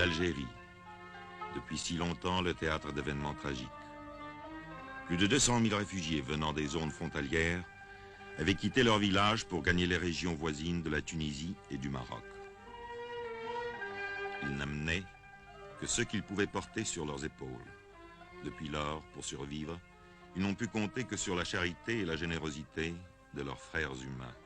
L'Algérie, depuis si longtemps le théâtre d'événements tragiques. Plus de 200 000 réfugiés venant des zones frontalières avaient quitté leur village pour gagner les régions voisines de la Tunisie et du Maroc. Ils n'amenaient que ce qu'ils pouvaient porter sur leurs épaules. Depuis lors, pour survivre, ils n'ont pu compter que sur la charité et la générosité de leurs frères humains.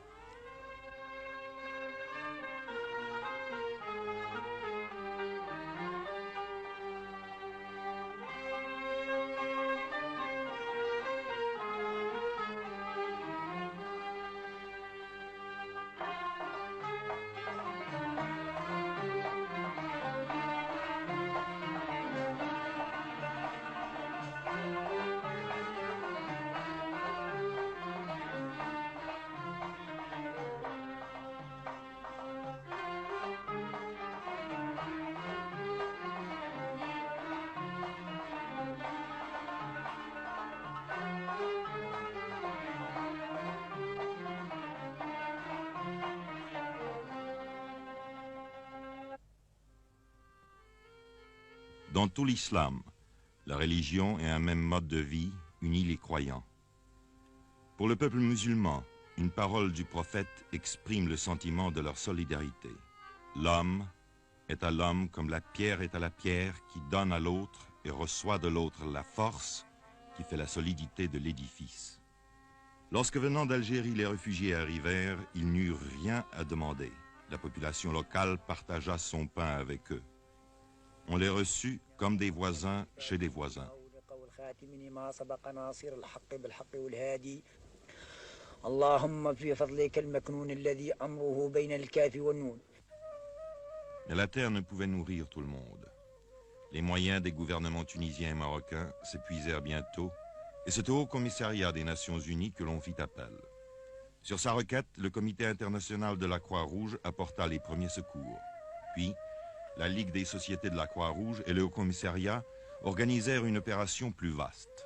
Dans tout l'islam, la religion et un même mode de vie unit les croyants. Pour le peuple musulman, une parole du prophète exprime le sentiment de leur solidarité. L'homme est à l'homme comme la pierre est à la pierre qui donne à l'autre et reçoit de l'autre la force qui fait la solidité de l'édifice. Lorsque venant d'Algérie les réfugiés arrivèrent, ils n'eurent rien à demander. La population locale partagea son pain avec eux. On les reçut comme des voisins chez des voisins. Mais la terre ne pouvait nourrir tout le monde. Les moyens des gouvernements tunisiens et marocains s'épuisèrent bientôt, et c'est au Haut Commissariat des Nations Unies que l'on fit appel. Sur sa requête, le Comité international de la Croix-Rouge apporta les premiers secours. Puis, la Ligue des sociétés de la Croix-Rouge et le Haut Commissariat organisèrent une opération plus vaste.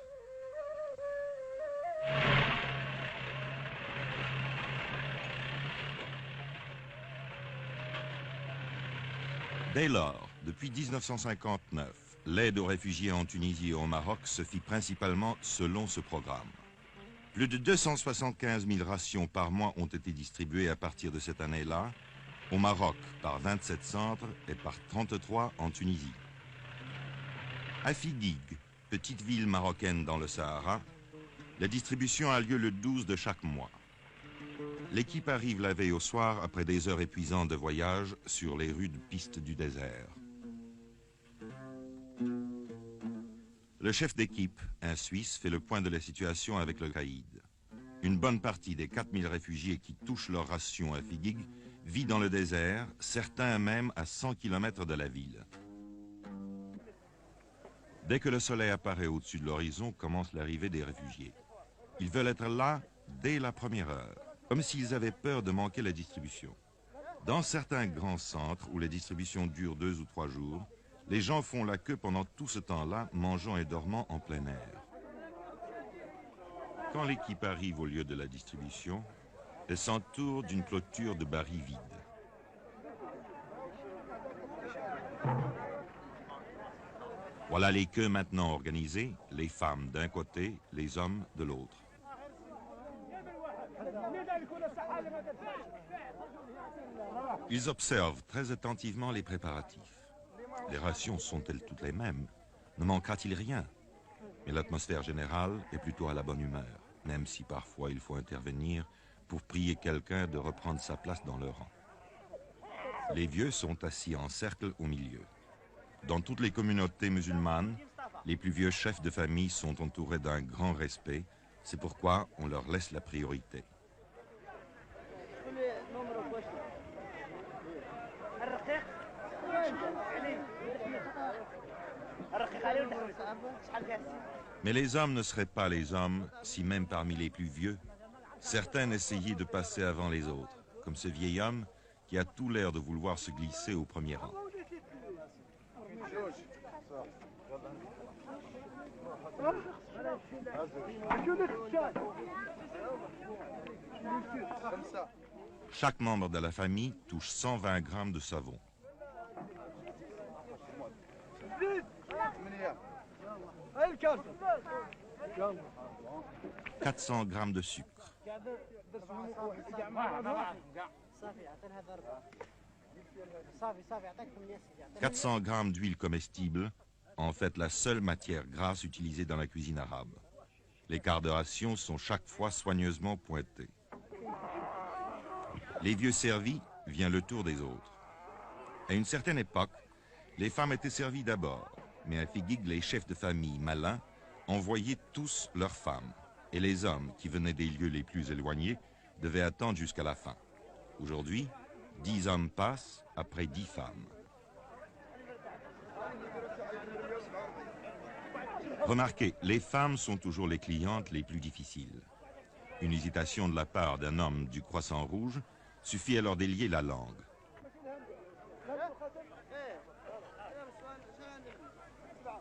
Dès lors, depuis 1959, l'aide aux réfugiés en Tunisie et au Maroc se fit principalement selon ce programme. Plus de 275 000 rations par mois ont été distribuées à partir de cette année-là, au Maroc par 27 centres et par 33 en Tunisie. À Figuig, petite ville marocaine dans le Sahara, la distribution a lieu le 12 de chaque mois. L'équipe arrive la veille au soir après des heures épuisantes de voyage sur les rudes pistes du désert. Le chef d'équipe, un Suisse, fait le point de la situation avec le caïd. Une bonne partie des 4000 réfugiés qui touchent leur ration à Figuig vit dans le désert, certains même à 100 km de la ville. Dès que le soleil apparaît au-dessus de l'horizon, commence l'arrivée des réfugiés. Ils veulent être là dès la première heure, comme s'ils avaient peur de manquer la distribution. Dans certains grands centres où la distribution dure 2 ou 3 jours, les gens font la queue pendant tout ce temps-là, mangeant et dormant en plein air. Quand l'équipe arrive au lieu de la distribution, elle s'entoure d'une clôture de barils vides. Voilà les queues maintenant organisées, les femmes d'un côté, les hommes de l'autre. Ils observent très attentivement les préparatifs. Les rations sont-elles toutes les mêmes? Ne manquera-t-il rien? Mais l'atmosphère générale est plutôt à la bonne humeur, même si parfois il faut intervenir pour prier quelqu'un de reprendre sa place dans le rang. Les vieux sont assis en cercle au milieu. Dans toutes les communautés musulmanes, les plus vieux chefs de famille sont entourés d'un grand respect. C'est pourquoi on leur laisse la priorité. Mais les hommes ne seraient pas les hommes si même parmi les plus vieux, certains essayaient de passer avant les autres, comme ce vieil homme qui a tout l'air de vouloir se glisser au premier rang. Chaque membre de la famille touche 120 grammes de savon. 400 grammes de sucre. 400 grammes d'huile comestible, en fait la seule matière grasse utilisée dans la cuisine arabe. Les quarts de ration sont chaque fois soigneusement pointés. Les vieux servis, vient le tour des autres. À une certaine époque, les femmes étaient servies d'abord, mais à Figuig, les chefs de famille malins envoyaient tous leurs femmes, et les hommes qui venaient des lieux les plus éloignés devaient attendre jusqu'à la fin. Aujourd'hui, 10 hommes passent après 10 femmes. Remarquez, les femmes sont toujours les clientes les plus difficiles. Une hésitation de la part d'un homme du Croissant Rouge suffit à leur délier la langue.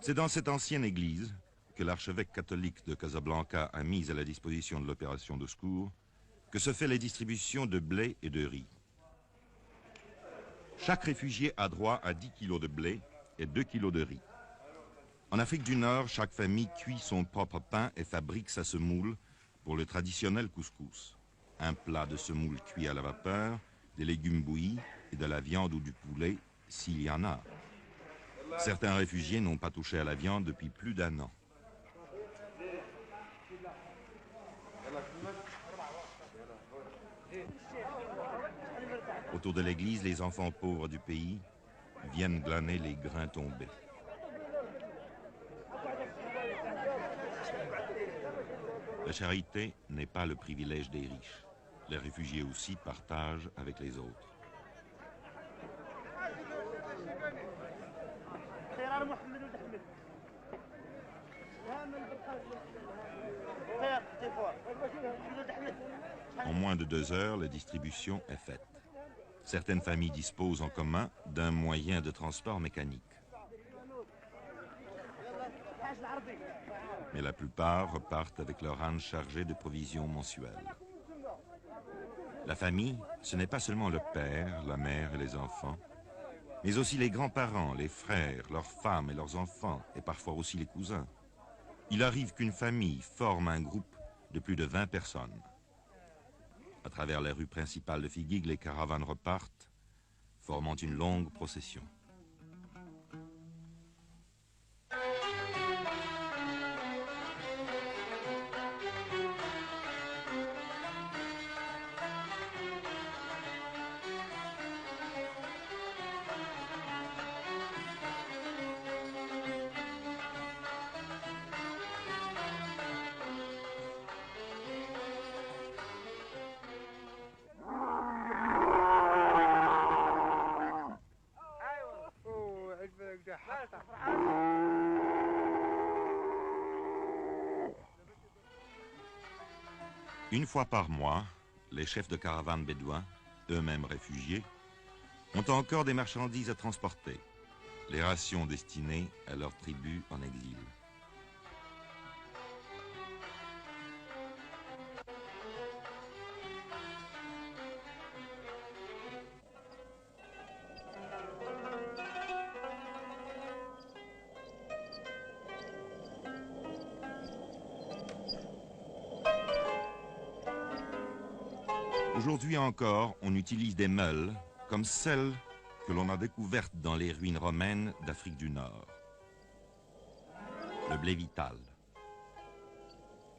C'est dans cette ancienne église que l'archevêque catholique de Casablanca a mise à la disposition de l'opération de secours que se fait la distribution de blé et de riz. Chaque réfugié a droit à 10 kilos de blé et 2 kilos de riz. En Afrique du Nord, chaque famille cuit son propre pain et fabrique sa semoule pour le traditionnel couscous. Un plat de semoule cuit à la vapeur, des légumes bouillis et de la viande ou du poulet, s'il y en a. Certains réfugiés n'ont pas touché à la viande depuis plus d'1 an. Autour de l'église, les enfants pauvres du pays viennent glaner les grains tombés. La charité n'est pas le privilège des riches. Les réfugiés aussi partagent avec les autres. En moins de 2 heures, la distribution est faite. Certaines familles disposent en commun d'un moyen de transport mécanique. Mais la plupart repartent avec leur âne chargé de provisions mensuelles. La famille, ce n'est pas seulement le père, la mère et les enfants, mais aussi les grands-parents, les frères, leurs femmes et leurs enfants, et parfois aussi les cousins. Il arrive qu'une famille forme un groupe de plus de 20 personnes. À travers les rues principales de Figuig, les caravanes repartent, formant une longue procession. Une fois par mois, les chefs de caravanes bédouins, eux-mêmes réfugiés, ont encore des marchandises à transporter, les rations destinées à leur tribu en exil. Aujourd'hui encore, on utilise des meules comme celles que l'on a découvertes dans les ruines romaines d'Afrique du Nord. Le blé vital.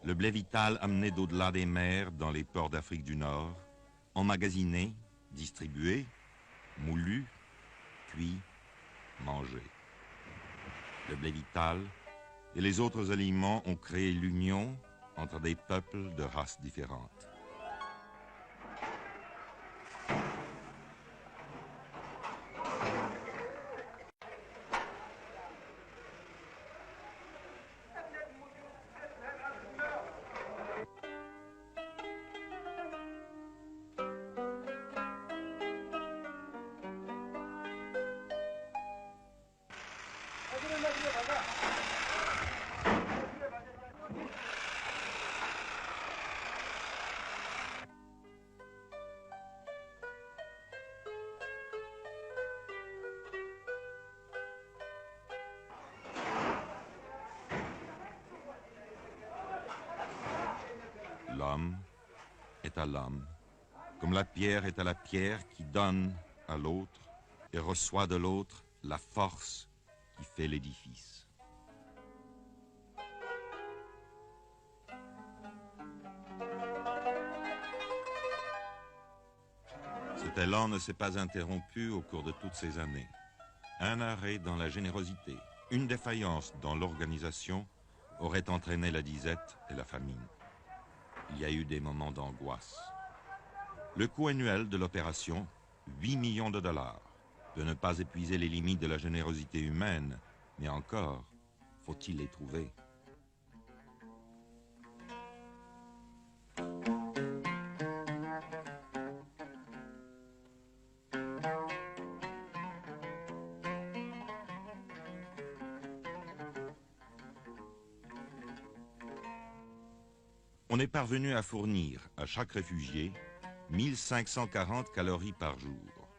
Le blé vital amené d'au-delà des mers dans les ports d'Afrique du Nord, emmagasiné, distribué, moulu, cuit, mangé. Le blé vital et les autres aliments ont créé l'union entre des peuples de races différentes. L'homme est à l'homme, comme la pierre est à la pierre qui donne à l'autre et reçoit de l'autre la force qui fait l'édifice. Cet élan ne s'est pas interrompu au cours de toutes ces années. Un arrêt dans la générosité, une défaillance dans l'organisation aurait entraîné la disette et la famine. Il y a eu des moments d'angoisse. Le coût annuel de l'opération, 8 millions de dollars. De ne pas épuiser les limites de la générosité humaine, mais encore, faut-il les trouver? On est parvenu à fournir à chaque réfugié 1540 calories par jour.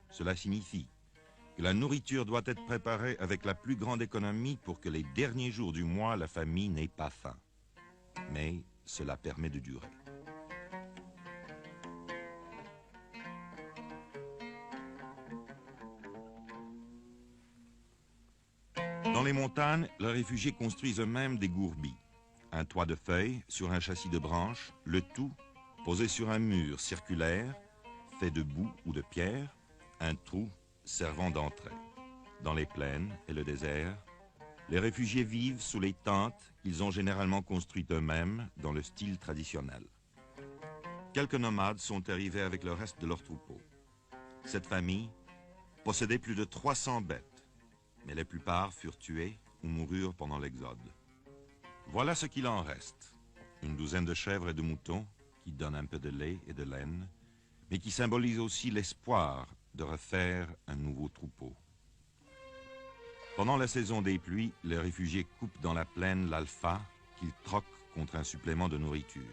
Cela signifie que la nourriture doit être préparée avec la plus grande économie pour que les derniers jours du mois, la famille n'ait pas faim. Mais cela permet de durer. Dans les montagnes, les réfugiés construisent eux-mêmes des gourbis. Un toit de feuilles sur un châssis de branches, le tout posé sur un mur circulaire, fait de boue ou de pierre, un trou servant d'entrée. Dans les plaines et le désert, les réfugiés vivent sous les tentes qu'ils ont généralement construites eux-mêmes dans le style traditionnel. Quelques nomades sont arrivés avec le reste de leur troupeau. Cette famille possédait plus de 300 bêtes, mais la plupart furent tués ou moururent pendant l'exode. Voilà ce qu'il en reste. Une douzaine de chèvres et de moutons qui donnent un peu de lait et de laine, mais qui symbolisent aussi l'espoir de refaire un nouveau troupeau. Pendant la saison des pluies, les réfugiés coupent dans la plaine l'alpha qu'ils troquent contre un supplément de nourriture.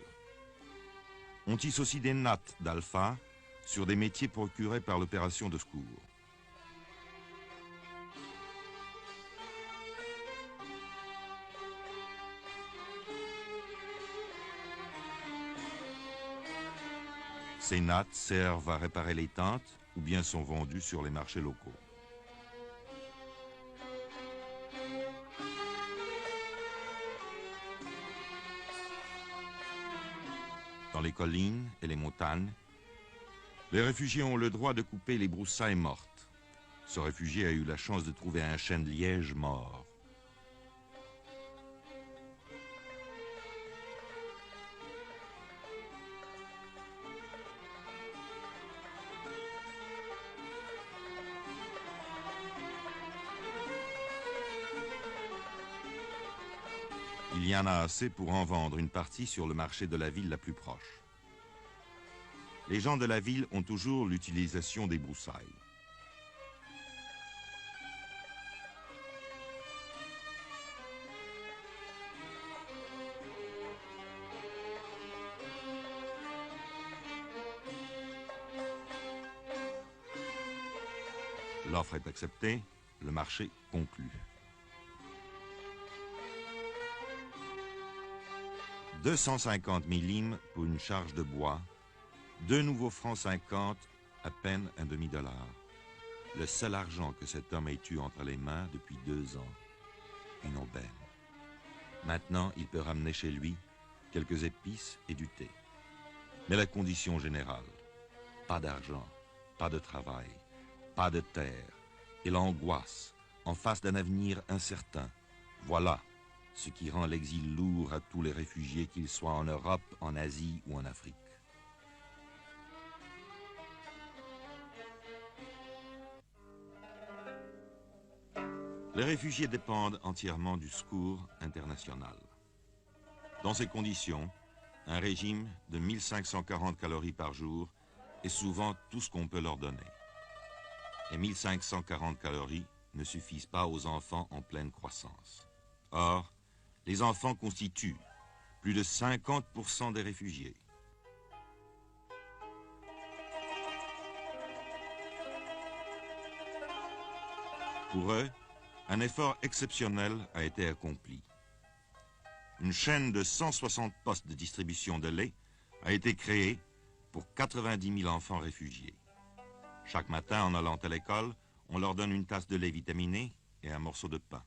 On tisse aussi des nattes d'alpha sur des métiers procurés par l'opération de secours. Ces nattes servent à réparer les tentes ou bien sont vendues sur les marchés locaux. Dans les collines et les montagnes, les réfugiés ont le droit de couper les broussailles mortes. Ce réfugié a eu la chance de trouver un chêne de liège mort. Il y en a assez pour en vendre une partie sur le marché de la ville la plus proche. Les gens de la ville ont toujours l'utilisation des broussailles. L'offre est acceptée, le marché conclu. 250 millimes pour une charge de bois, 2 nouveaux francs 50, à peine un demi-dollar. Le seul argent que cet homme ait eu entre les mains depuis 2 ans. Une aubaine. Maintenant, il peut ramener chez lui quelques épices et du thé. Mais la condition générale, pas d'argent, pas de travail, pas de terre, et l'angoisse en face d'un avenir incertain. Voilà ce qui rend l'exil lourd à tous les réfugiés, qu'ils soient en Europe, en Asie ou en Afrique. Les réfugiés dépendent entièrement du secours international. Dans ces conditions, un régime de 1540 calories par jour est souvent tout ce qu'on peut leur donner. Et 1540 calories ne suffisent pas aux enfants en pleine croissance. Or, les enfants constituent plus de 50% des réfugiés. Pour eux, un effort exceptionnel a été accompli. Une chaîne de 160 postes de distribution de lait a été créé pour 90 000 enfants réfugiés. Chaque matin, en allant à l'école, on leur donne une tasse de lait vitaminé et un morceau de pain.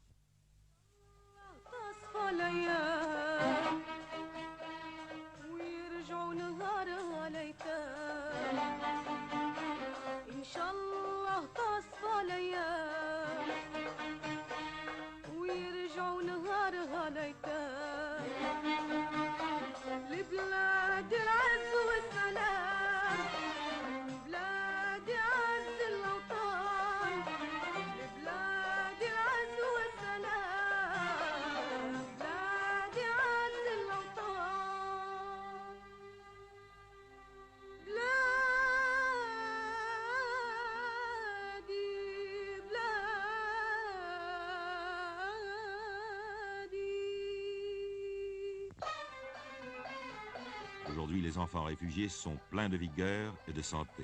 Aujourd'hui, les enfants réfugiés sont pleins de vigueur et de santé.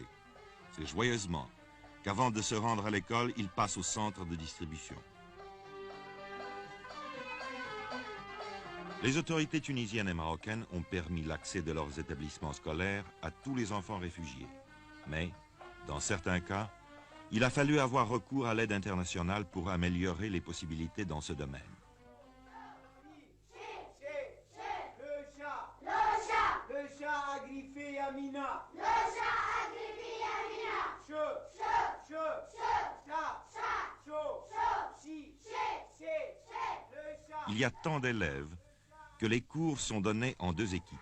C'est joyeusement qu'avant de se rendre à l'école, ils passent au centre de distribution. Les autorités tunisiennes et marocaines ont permis l'accès de leurs établissements scolaires à tous les enfants réfugiés. Mais, dans certains cas, il a fallu avoir recours à l'aide internationale pour améliorer les possibilités dans ce domaine. Le chat a griffé Amina. Le chat a griffé Amina. Chat, si, le chat. Il y a tant d'élèves que les cours sont donnés en 2 équipes.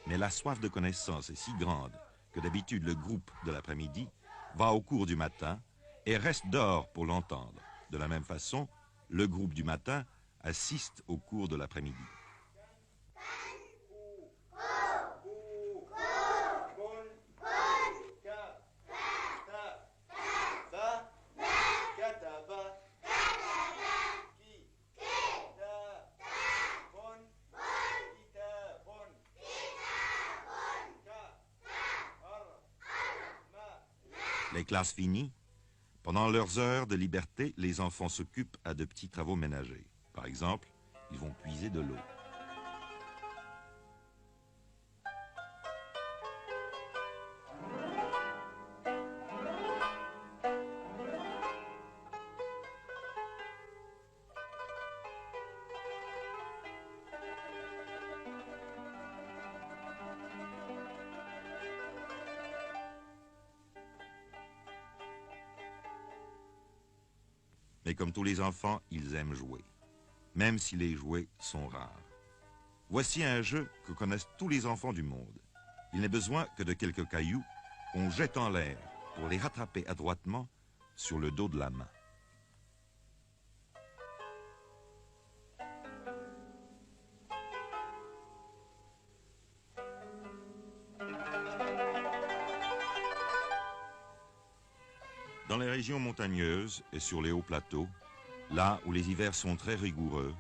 Mais la soif de connaissance est si grande que d'habitude le groupe de l'après-midi va au cours du matin et reste dehors pour l'entendre. De la même façon, le groupe du matin assiste au cours de l'après-midi. Les classes finies, pendant leurs heures de liberté, les enfants s'occupent à de petits travaux ménagers. Par exemple, ils vont puiser de l'eau. Mais comme tous les enfants, ils aiment jouer, même si les jouets sont rares. Voici un jeu que connaissent tous les enfants du monde. Il n'est besoin que de quelques cailloux qu'on jette en l'air pour les rattraper adroitement sur le dos de la main. Dans les régions montagneuses et sur les hauts plateaux, là où les hivers sont très rigoureux,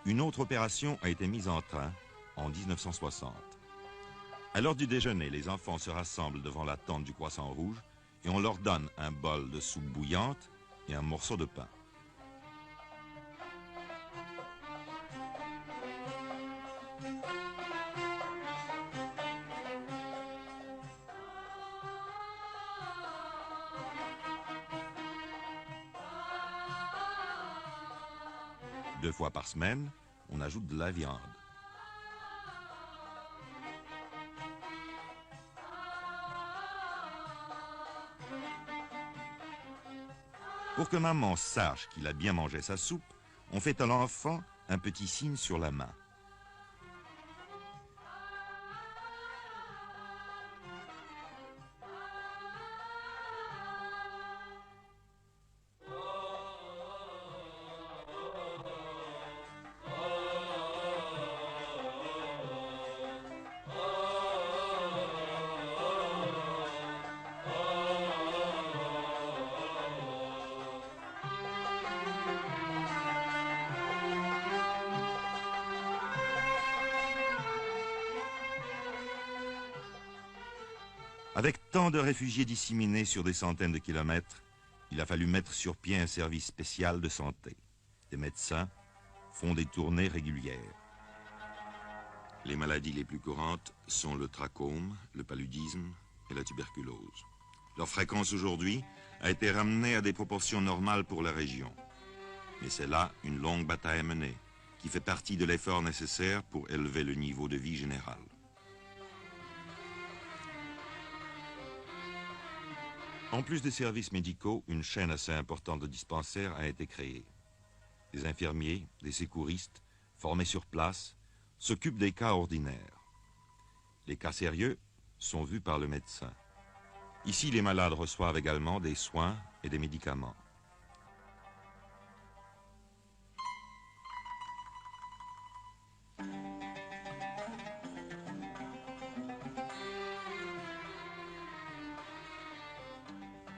une autre opération a été mise en train en 1960. À l'heure du déjeuner, les enfants se rassemblent devant la tente du Croissant Rouge et on leur donne un bol de soupe bouillante et un morceau de pain. Deux fois par semaine, on ajoute de la viande. Pour que maman sache qu'il a bien mangé sa soupe, on fait à l'enfant un petit signe sur la main. Avec tant de réfugiés disséminés sur des centaines de kilomètres, il a fallu mettre sur pied un service spécial de santé. Des médecins font des tournées régulières. Les maladies les plus courantes sont le trachome, le paludisme et la tuberculose. Leur fréquence aujourd'hui a été ramenée à des proportions normales pour la région. Mais c'est là une longue bataille menée, qui fait partie de l'effort nécessaire pour élever le niveau de vie général. En plus des services médicaux, une chaîne assez importante de dispensaires a été créée. Des infirmiers, des secouristes, formés sur place, s'occupent des cas ordinaires. Les cas sérieux sont vus par le médecin. Ici, les malades reçoivent également des soins et des médicaments.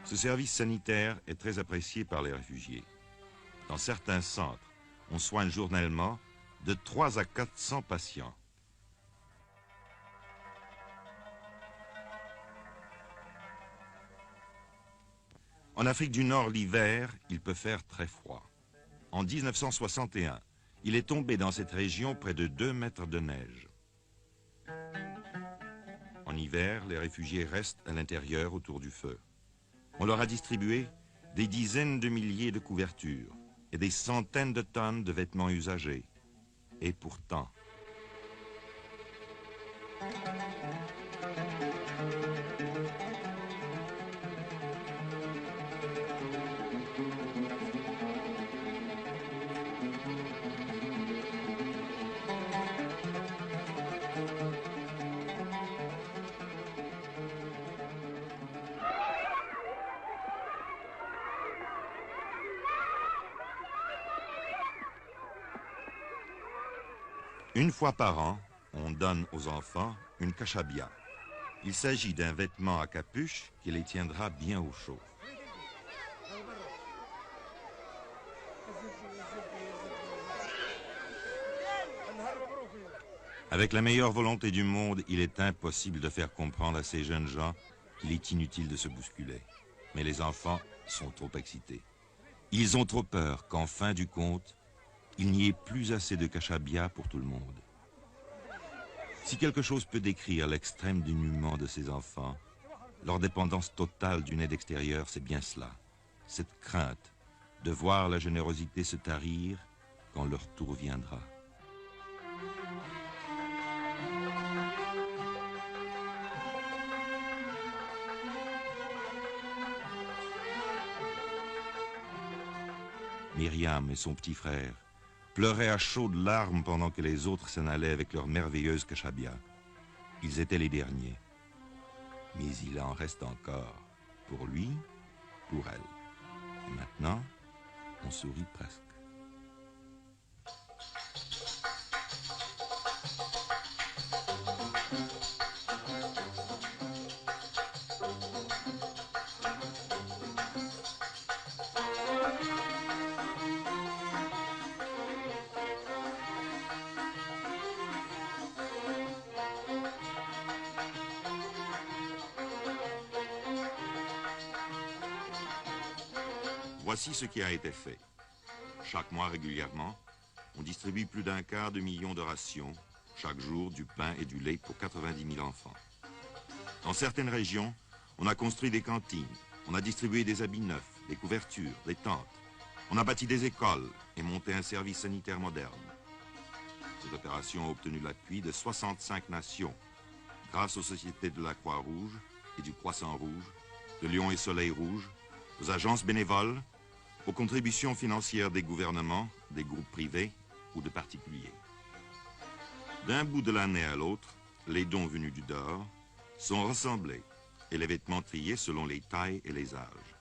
Ce service sanitaire est très apprécié par les réfugiés. Dans certains centres, on soigne journellement de 300 à 400 patients. En Afrique du Nord, l'hiver, il peut faire très froid. En 1961, il est tombé dans cette région près de 2 mètres de neige. En hiver, les réfugiés restent à l'intérieur autour du feu. On leur a distribué des dizaines de milliers de couvertures et des centaines de tonnes de vêtements usagés. Et pourtant... Une fois par an, on donne aux enfants une kashabia. Il s'agit d'un vêtement à capuche qui les tiendra bien au chaud. Avec la meilleure volonté du monde, il est impossible de faire comprendre à ces jeunes gens qu'il est inutile de se bousculer. Mais les enfants sont trop excités. Ils ont trop peur qu'en fin du compte, il n'y ait plus assez de kashabia pour tout le monde. Si quelque chose peut décrire l'extrême dénuement de ces enfants, leur dépendance totale d'une aide extérieure, c'est bien cela. Cette crainte de voir la générosité se tarir quand leur tour viendra. Myriam et son petit frère pleuraient à chaudes larmes pendant que les autres s'en allaient avec leur merveilleuse kashabia. Ils étaient les derniers. Mais il en reste encore. Pour lui, pour elle. Et maintenant, on sourit presque. Voici ce qui a été fait. Chaque mois régulièrement, on distribue plus d'un quart de million de rations, chaque jour du pain et du lait pour 90 000 enfants. Dans certaines régions, on a construit des cantines, on a distribué des habits neufs, des couvertures, des tentes. On a bâti des écoles et monté un service sanitaire moderne. Cette opération a obtenu l'appui de 65 nations, grâce aux sociétés de la Croix-Rouge et du Croissant Rouge, de Lion et Soleil Rouge, aux agences bénévoles, aux contributions financières des gouvernements, des groupes privés ou de particuliers. D'un bout de l'année à l'autre, les dons venus du dehors sont rassemblés et les vêtements triés selon les tailles et les âges.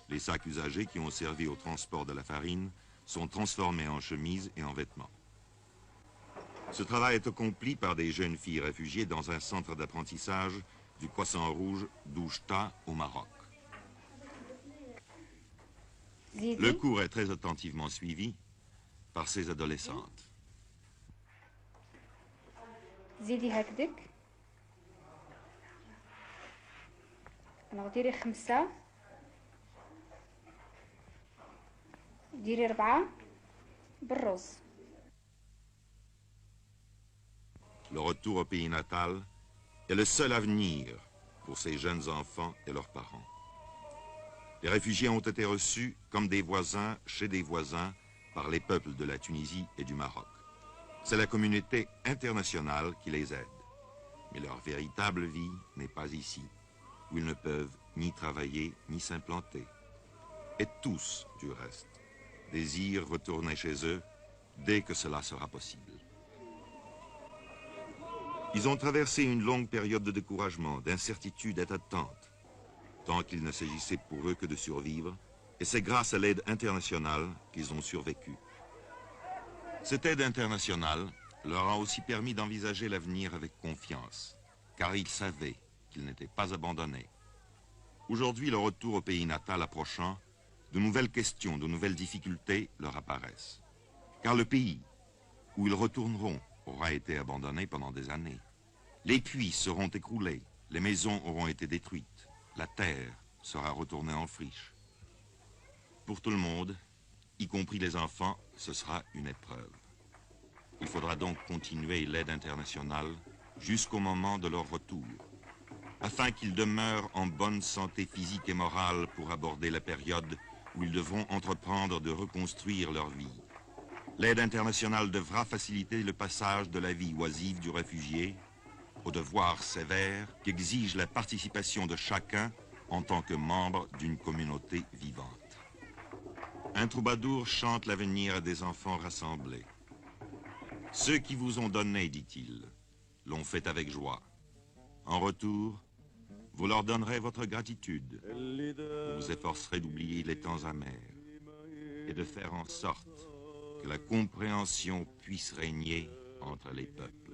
Les sacs usagés qui ont servi au transport de la farine sont transformés en chemises et en vêtements. Ce travail est accompli par des jeunes filles réfugiées dans un centre d'apprentissage du Croissant Rouge d'Oujda au Maroc. Le cours est très attentivement suivi par ces adolescentes. زيدي هكذاك انا ديري 5 ديري 4 بالرز. le retour au pays natal est le seul avenir pour ces jeunes enfants et leurs parents. Les réfugiés ont été reçus comme des voisins chez des voisins par les peuples de la Tunisie et du Maroc. C'est la communauté internationale qui les aide. Mais leur véritable vie n'est pas ici, où ils ne peuvent ni travailler ni s'implanter. Et tous, du reste, désirent retourner chez eux dès que cela sera possible. Ils ont traversé une longue période de découragement, d'incertitude et d'attente, tant qu'il ne s'agissait pour eux que de survivre, et c'est grâce à l'aide internationale qu'ils ont survécu. Cette aide internationale leur a aussi permis d'envisager l'avenir avec confiance, car ils savaient qu'ils n'étaient pas abandonnés. Aujourd'hui, le retour au pays natal approchant, de nouvelles questions, de nouvelles difficultés leur apparaissent. Car le pays où ils retourneront aura été abandonné pendant des années. Les puits seront écroulés, les maisons auront été détruites, la terre sera retournée en friche. Pour tout le monde, y compris les enfants, ce sera une épreuve. Il faudra donc continuer l'aide internationale jusqu'au moment de leur retour, afin qu'ils demeurent en bonne santé physique et morale pour aborder la période où ils devront entreprendre de reconstruire leur vie. L'aide internationale devra faciliter le passage de la vie oisive du réfugié au devoir sévère qu'exige la participation de chacun en tant que membre d'une communauté vivante. Un troubadour chante l'avenir à des enfants rassemblés. Ceux qui vous ont donné, dit-il, l'ont fait avec joie. En retour, vous leur donnerez votre gratitude. Vous vous efforcerez d'oublier les temps amers et de faire en sorte que la compréhension puisse régner entre les peuples.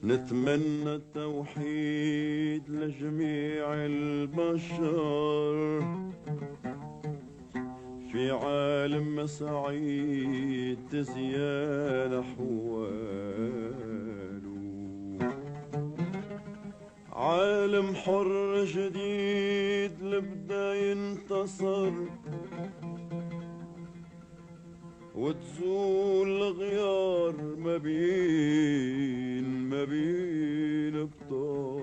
نتمنى التوحيد لجميع البشر في عالم سعيد تزيان أحواله عالم حر جديد لبدا ينتصر وتزول الغيار ما بين ابطال